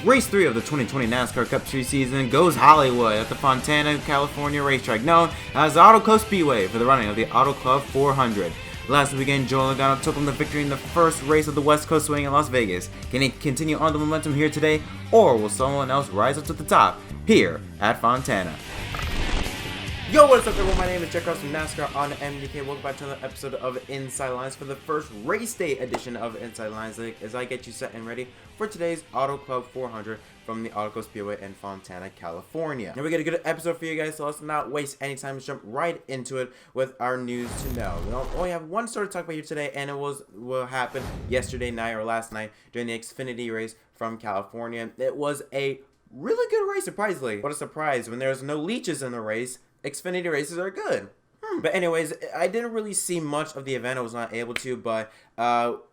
Race 3 of the 2020 NASCAR Cup Series season goes Hollywood at the Fontana, California racetrack known as the Auto Club Speedway for the running of the Auto Club 400. Last weekend, Joey Logano took home the victory in the first race of the West Coast swing in Las Vegas. Can he continue on the momentum here today, or will someone else rise up to the top here at Fontana? Yo, what's up everyone, my name is Jack Ross from NASCAR on MDK. Welcome back to another episode of Inside Lines for the first race day edition of Inside Lines as I get you set and ready for today's Auto Club 400 from the Auto Club Speedway in Fontana, California. Now we got a good episode for you guys, so let's not waste any time to jump right into it with our news to know. We only have one story to talk about here today, and it was what happened yesterday night or last night during the Xfinity race from California. It was a really good race, surprisingly. What a surprise, when there's no leeches in the race, Xfinity races are good. But anyways, I didn't really see much of the event. I was not able to, but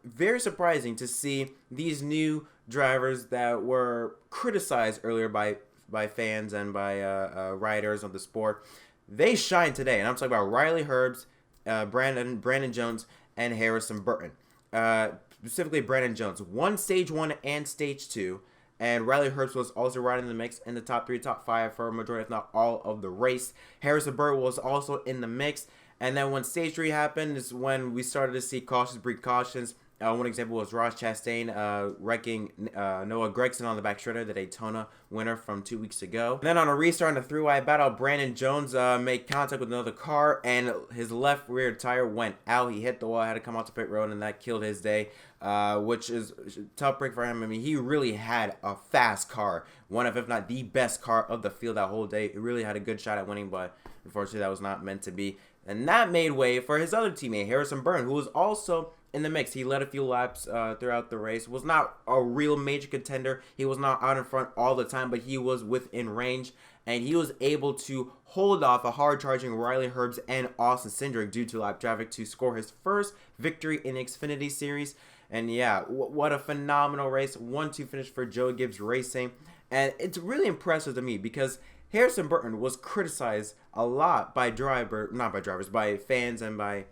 very surprising to see these new drivers that were criticized earlier by fans and by riders of the sport. They shine today, and I'm talking about Riley Herbst, Brandon Jones, and Harrison Burton. Specifically, Brandon Jones won Stage 1 and Stage 2. And Riley Herbst was also riding in the mix in the top 3, top 5 for a majority, if not all, of the race. Harrison Burton was also in the mix. And then when Stage 3 happened is when we started to see cautions breed cautions. One example was Ross Chastain wrecking Noah Gragson on the back shredder, the Daytona winner from 2 weeks ago. And then on a restart in the three-wide battle, Brandon Jones made contact with another car, and his left rear tire went out. He hit the wall, had to come out to pit road, and that killed his day, which is a tough break for him. I mean, he really had a fast car, one of, if not the best car of the field that whole day. He really had a good shot at winning, but unfortunately that was not meant to be. And that made way for his other teammate, Harrison Burton, who was also in the mix. He led a few laps throughout the race. Was not a real major contender. He was not out in front all the time, but he was within range, and he was able to hold off a hard-charging Riley Herbst and Austin Cindric due to lap traffic to score his first victory in the Xfinity Series. And yeah, what a phenomenal race. 1-2 finish for Joe Gibbs Racing. And it's really impressive to me because Harrison Burton was criticized a lot by by fans and by,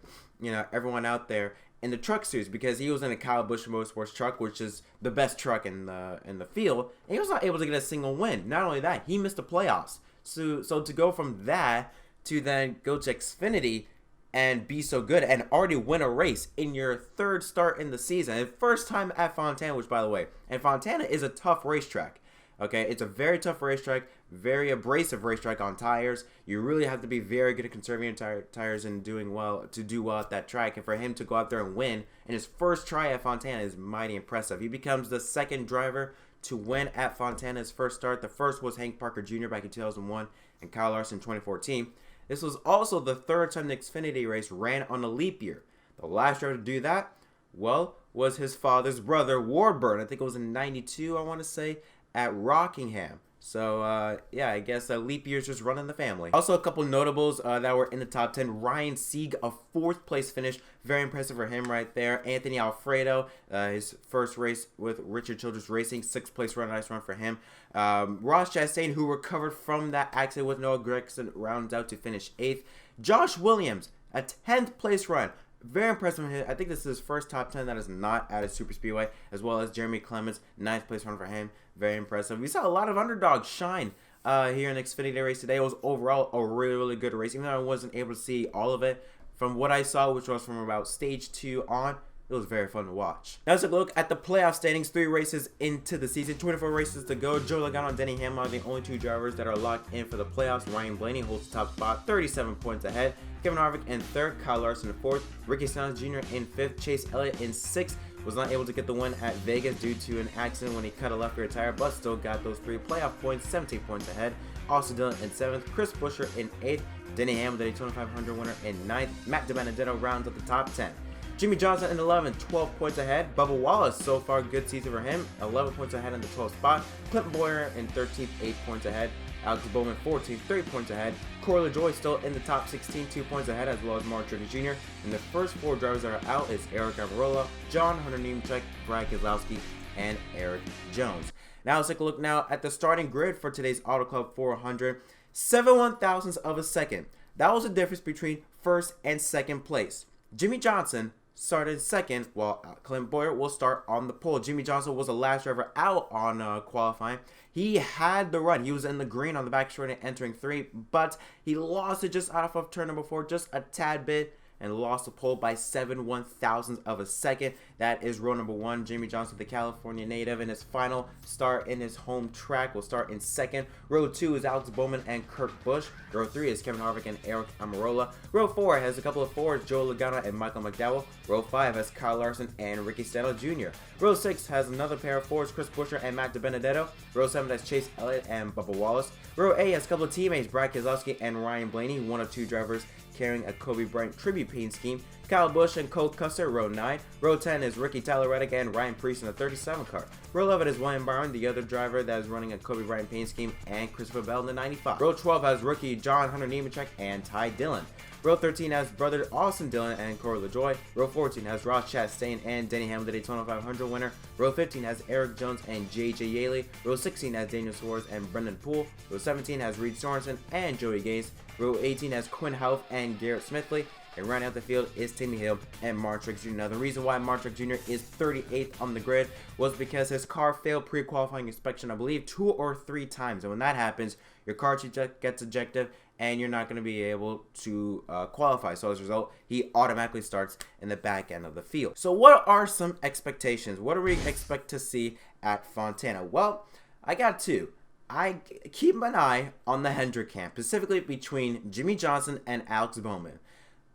everyone out there in the truck series, because he was in a Kyle Busch Motorsports truck, which is the best truck in the field, and he was not able to get a single win. Not only that, he missed the playoffs. So to go from that to then go to Xfinity and be so good and already win a race in your third start in the season, and first time at Fontana, which by the way, and Fontana is a tough racetrack. Okay, it's a very tough racetrack, very abrasive racetrack on tires. You really have to be very good at conserving your tires and doing well to do well at that track. And for him to go out there and win in his first try at Fontana is mighty impressive. He becomes the second driver to win at Fontana's first start. The first was Hank Parker Jr. back in 2001 and Kyle Larson in 2014. This was also the third time the Xfinity race ran on a leap year. The last driver to do that, well, was his father's brother, Ward Burton. I think it was in 92, I want to say, at Rockingham. So, yeah, I guess leap year's just running the family. Also, a couple notables that were in the top 10. Ryan Sieg, a 4th place finish. Very impressive for him right there. Anthony Alfredo, his first race with Richard Childress Racing. 6th place run, nice run for him. Ross Chastain, who recovered from that accident with Noah Gragson, rounds out to finish 8th. Josh Williams, a 10th place run. Very impressive. I think this is his first top 10 that is not at a super speedway, as well as Jeremy Clements, 9th place run for him. Very impressive. We saw a lot of underdogs shine here in the Xfinity race today. It was overall a really, really good race, even though I wasn't able to see all of it. From what I saw, which was from about Stage 2 on, it was very fun to watch. Now let's take a look at the playoff standings. 3 races into the season, 24 races to go. Joe Logano and Denny Hamlin are the only 2 drivers that are locked in for the playoffs. Ryan Blaney holds the top spot, 37 points ahead. Kevin Harvick in 3rd, Kyle Larson in 4th, Ricky Stenhouse Jr. in 5th, Chase Elliott in 6th. Was not able to get the win at Vegas due to an accident when he cut a left rear tire, but still got those 3 playoff points, 17 points ahead. Austin Dillon in 7th, Chris Buescher in 8th, Denny Hamlin, the Daytona 500 winner, in 9th. Matt DiBenedetto rounds up the top 10. Jimmy Johnson in 11th, 12 points ahead. Bubba Wallace, so far good season for him, 11 points ahead in the 12th spot. Clinton Boyer in 13th, 8 points ahead. Alex Bowman 14th, 3 points ahead. Corey LaJoie still in the top 16, 2 points ahead, as well as Mark Truex Jr. And the first 4 drivers that are out is Eric Almirola, John Hunter Nemechek, Brad Keselowski, and Eric Jones. Now let's take a look now at the starting grid for today's Auto Club 400. 7/1000ths of a second. That was the difference between first and second place. Jimmy Johnson started second, while Clint Bowyer will start on the pole. Jimmie Johnson was the last driver out on qualifying. He had the run. He was in the green on the back straight entering 3, but he lost it just out of turn number 4, just a tad bit, and lost the pole by 7/1000 of a second. That is row number 1. Jimmie Johnson, the California native, in his final start in his home track, will start in second. Row 2 is Alex Bowman and Kurt Busch. Row 3 is Kevin Harvick and Aric Almirola. Row 4 has a couple of 4s, Joe Logano and Michael McDowell. Row 5 has Kyle Larson and Ricky Stenhouse Jr. Row 6 has another pair of 4s, Chris Buescher and Matt DiBenedetto. Row 7 has Chase Elliott and Bubba Wallace. Row 8 has a couple of teammates, Brad Keselowski and Ryan Blaney, one of 2 drivers carrying a Kobe Bryant tribute paint scheme. Kyle Busch and Cole Custer, row 9. Row 10 is Ricky Tyler Reddick and Ryan Preece in the 37 car. Row 11 is William Byron, the other driver that is running a Kobe Bryant paint scheme, and Christopher Bell in the 95. Row 12 has rookie John Hunter Nemechek and Ty Dillon. Row 13 has brother Austin Dillon and Corey LaJoie. Row 14 has Ross Chastain and Denny Hamlin, the Daytona 500 winner. Row 15 has Eric Jones and J.J. Yaley. Row 16 has Daniel Suarez and Brendan Poole. Row 17 has Reed Sorensen and Joey Gase. Row 18 has Quinn Houff and Garrett Smithley. And rounding out the field is Timmy Hill and Martin Truex Jr. Now, the reason why Martin Truex Jr. is 38th on the grid was because his car failed pre-qualifying inspection, I believe, 2 or 3 times. And when that happens, your car gets ejected and you're not going to be able to qualify. So as a result, he automatically starts in the back end of the field. So what are some expectations? What do we expect to see at Fontana? Well, I got 2. I keep an eye on the Hendrick camp, specifically between Jimmie Johnson and Alex Bowman.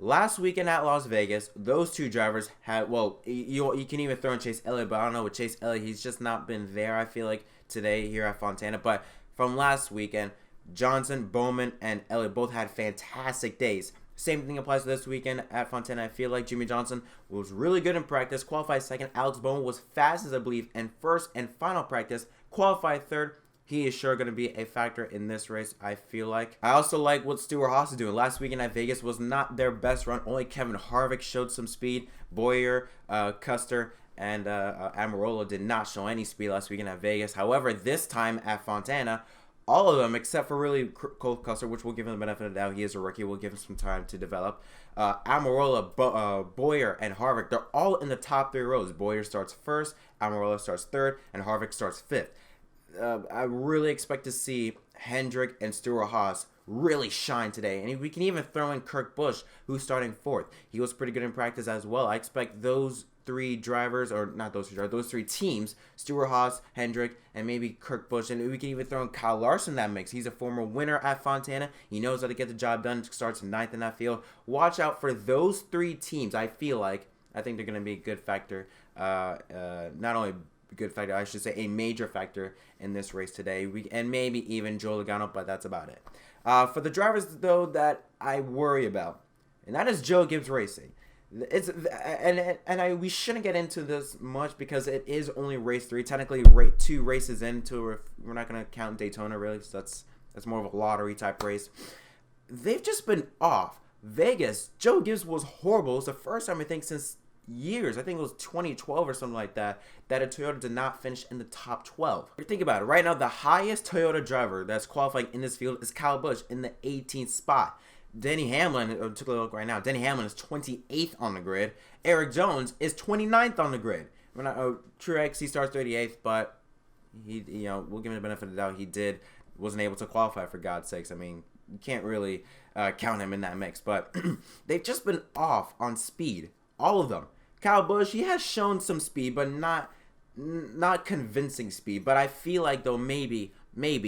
Last weekend at Las Vegas, those 2 drivers had, well, you can even throw in Chase Elliott, but I don't know with Chase Elliott, he's just not been there, I feel like, today here at Fontana. But from last weekend, Johnson, Bowman, and Elliott both had fantastic days. Same thing applies to this weekend at Fontana. I feel like Jimmie Johnson was really good in practice, qualified second. Alex Bowman was fastest, I believe, in first and final practice, qualified third. He is sure going to be a factor in this race, I feel like. I also like what 𝑘𝑚 is doing. Last weekend at Vegas was not their best run. Only Kevin Harvick showed some speed. Bowyer, Custer, and Almirola did not show any speed last weekend at Vegas. However, this time at Fontana, all of them, except for really Cole Custer, which we'll give him the benefit of the doubt. He is a rookie. We'll give him some time to develop. Almirola, Bowyer, and Harvick, they're all in the top 3 rows. Bowyer starts first, Almirola starts third, and Harvick starts fifth. I really expect to see Hendrick and Stewart-Haas really shine today. And we can even throw in Kurt Busch, who's starting 4th. He was pretty good in practice as well. I expect those 3 drivers, or not those 3 drivers, those 3 teams, Stewart-Haas, Hendrick, and maybe Kurt Busch. And we can even throw in Kyle Larson in that mix. He's a former winner at Fontana. He knows how to get the job done. Starts 9th in that field. Watch out for those 3 teams. I think they're going to be a good factor. Not only good factor, I should say a major factor in this race today, and maybe even Joe Logano, but that's about it. For the drivers, though, that I worry about, and that is Joe Gibbs Racing. We shouldn't get into this much because it is only race 3, technically 2 races into. We're not going to count Daytona really, so that's more of a lottery type race. They've just been off. Vegas, Joe Gibbs was horrible. It was the first time, I think, since years, I think it was 2012 or something like that a Toyota did not finish in the top 12. Think about it. Right now, the highest Toyota driver that's qualifying in this field is Kyle Busch in the 18th spot. Denny Hamlin, took a look right now, Denny Hamlin is 28th on the grid. Eric Jones is 29th on the grid. Truex, he starts 38th, but we'll give him the benefit of the doubt. Wasn't able to qualify, for God's sakes. I mean, you can't really count him in that mix, but they've just been off on speed. All of them. Kyle Busch, he has shown some speed, but not convincing speed. But I feel like, though, maybe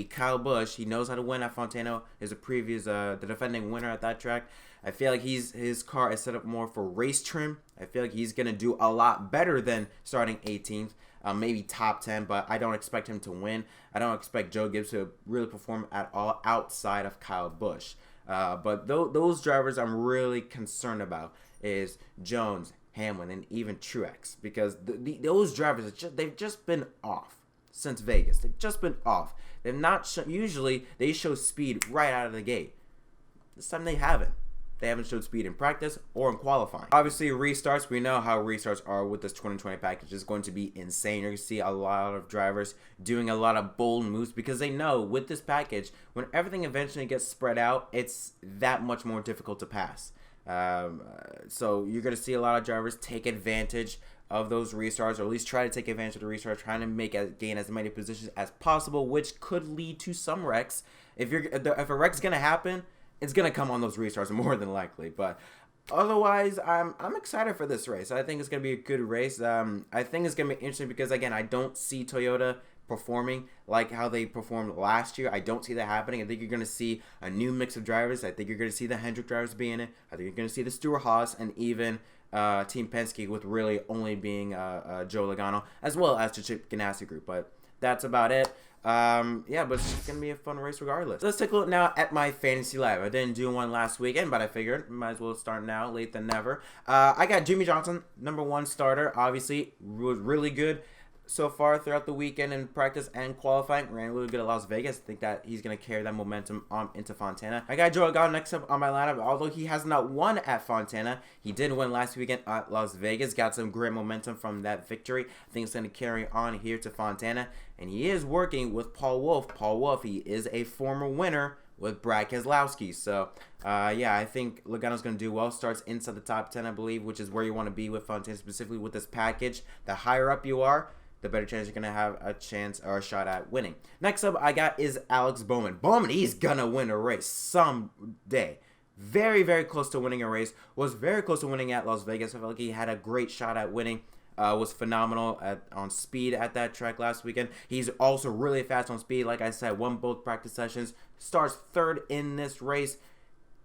Kyle Busch, he knows how to win at Fontana. Is the defending winner at that track. I feel like his car is set up more for race trim. I feel like he's gonna do a lot better than starting 18th, maybe top 10. But I don't expect him to win. I don't expect Joe Gibbs to really perform at all outside of Kyle Busch. But those drivers I'm really concerned about is Jones, Hamlin, and even Truex, because those drivers, they've just been off since Vegas. They've just been off. They've not usually they show speed right out of the gate. This time they haven't. They haven't showed speed in practice or in qualifying. Obviously, restarts, we know how restarts are with this 2020 package. It's going to be insane. You're going to see a lot of drivers doing a lot of bold moves because they know with this package, when everything eventually gets spread out, it's that much more difficult to pass. So you're going to see a lot of drivers take advantage of those restarts, or at least try to take advantage of the restart, trying to gain as many positions as possible, which could lead to some wrecks. If a wreck's going to happen, it's going to come on those restarts more than likely. But otherwise, I'm excited for this race. I think it's going to be a good race. I think it's going to be interesting because, again, I don't see Toyota performing like how they performed last year. I don't see that happening. I think you're going to see a new mix of drivers. I think you're going to see the Hendrick drivers be in it. I think you're going to see the Stewart-Haas and even Team Penske, with really only being Joe Logano, as well as the Chip Ganassi group. But that's about it. Yeah, but it's going to be a fun race regardless. Let's take a look now at my fantasy live. I didn't do one last weekend, but I figured might as well start now, late than never. I got Jimmie Johnson, #1 starter. Obviously, was really good so far throughout the weekend in practice and qualifying. Ran really good at Las Vegas. I think that he's going to carry that momentum on into Fontana. I got Joe Logano next up on my lineup. Although he has not won at Fontana, he did win last weekend at Las Vegas. Got some great momentum from that victory. I think it's going to carry on here to Fontana. And he is working with Paul Wolfe. Paul Wolfe, he is a former winner with Brad Keselowski. So, yeah, I think Logano's going to do well. Starts inside the top 10, I believe, which is where you want to be with Fontana, specifically with this package. The higher up you are, the better chance you're going to have a chance or a shot at winning. Next up I got is Alex Bowman. Bowman, he's going to win a race someday. Very, very close to winning a race. Was very close to winning at Las Vegas. I felt like he had a great shot at winning. Was phenomenal on speed at that track last weekend. He's also really fast on speed. Like I said, won both practice sessions. Starts third in this race.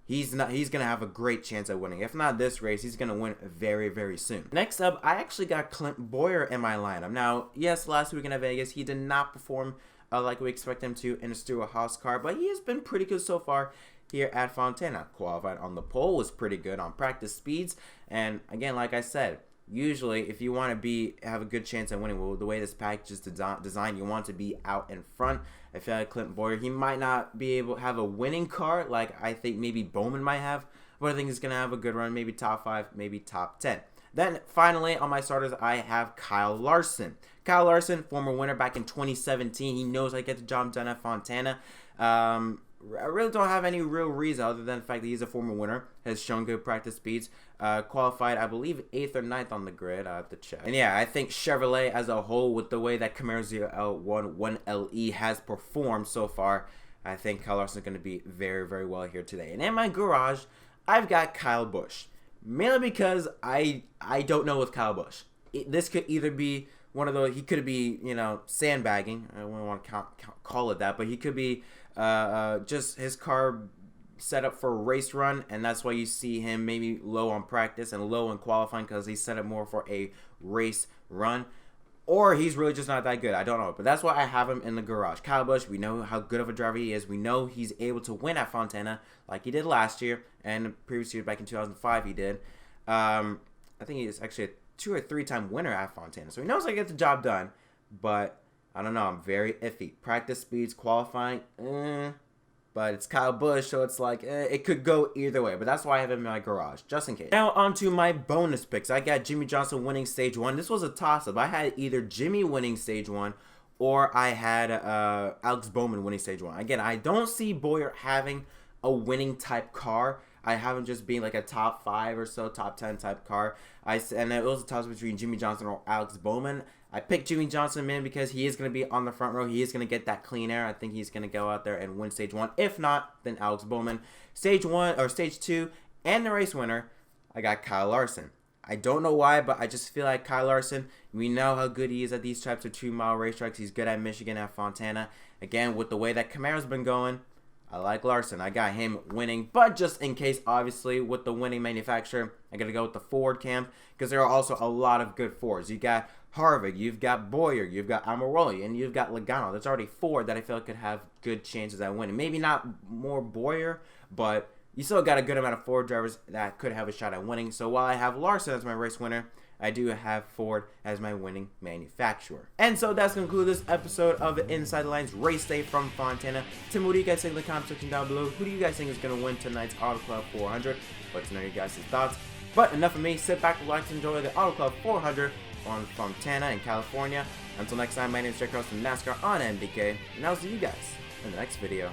He's gonna have a great chance at winning. If not this race, he's gonna win very, very soon. Next up, I actually got Clint Bowyer in my lineup. Now, yes, last weekend at Vegas, he did not perform like we expect him to in a Stewart-Haas car, but he has been pretty good so far here at Fontana. Qualified on the pole, was pretty good on practice speeds, and again, like I said, usually if you want to have a good chance at winning, well, the way this package is designed, you want to be out in front. I feel like Clint Bowyer, he might not be able to have a winning car like I think maybe Bowman might have, but I think he's going to have a good run, maybe top 5, maybe top 10. Then finally on my starters, I have Kyle Larson. Kyle Larson, former winner back in 2017. He knows how to get the job done at Fontana. I really don't have any real reason other than the fact that he's a former winner, has shown good practice speeds, qualified, I believe, 8th or 9th on the grid. I have to check. And yeah, I think Chevrolet as a whole, with the way that Camaro ZL1 1LE has performed so far, I think Kyle Larson is going to be very, very well here today. And in my garage, I've got Kyle Busch, mainly because I don't know with Kyle Busch. This could either be one of those, he could be, sandbagging. I don't want to call it that, but he could be just his car set up for a race run, and that's why you see him maybe low on practice and low in qualifying, because he's set up more for a race run. Or he's really just not that good. I don't know. But that's why I have him in the garage. Kyle Busch, we know how good of a driver he is. We know he's able to win at Fontana like he did last year, and the previous year back in 2005 he did. I think he's actually a 2 or 3-time winner at Fontana. So he knows how to get the job done, but I don't know. I'm very iffy. Practice speeds, qualifying, but it's Kyle Busch, so it's like, it could go either way. But that's why I have him in my garage, just in case. Now on to my bonus picks. I got Jimmie Johnson winning Stage 1. This was a toss-up. I had either Jimmie winning Stage 1 or I had Alex Bowman winning Stage 1. Again, I don't see Bowyer having a winning type car. I have him just being like a top 5 or so, top 10 type car. And it was a toss between Jimmie Johnson or Alex Bowman. I picked Jimmie Johnson, man, because he is going to be on the front row. He is going to get that clean air. I think he's going to go out there and win Stage 1. If not, then Alex Bowman. Stage 1 or Stage 2 and the race winner, I got Kyle Larson. I don't know why, but I just feel like Kyle Larson, we know how good he is at these types of 2-mile racetracks. He's good at Michigan, at Fontana. Again, with the way that Camaro's been going, I like Larson. I got him winning, but just in case, obviously, with the winning manufacturer, I got to go with the Ford camp, because there are also a lot of good Fords. You got Harvick, you've got Bowyer, you've got Almirola, and you've got Logano. There's already 4 that I feel like could have good chances at winning. Maybe not more Bowyer, but you still got a good amount of Ford drivers that could have a shot at winning. So while I have Larson as my race winner, I do have Ford as my winning manufacturer. And so that's going to conclude this episode of Inside the Lines Race Day from Fontana. Tim, what do you guys think in the comment section down below? Who do you guys think is going to win tonight's Auto Club 400? Let us know your guys' thoughts. But enough of me. Sit back, relax, and enjoy the Auto Club 400 on Fontana in California. Until next time, my name is Jack Ross from NASCAR on MDK, and I'll see you guys in the next video.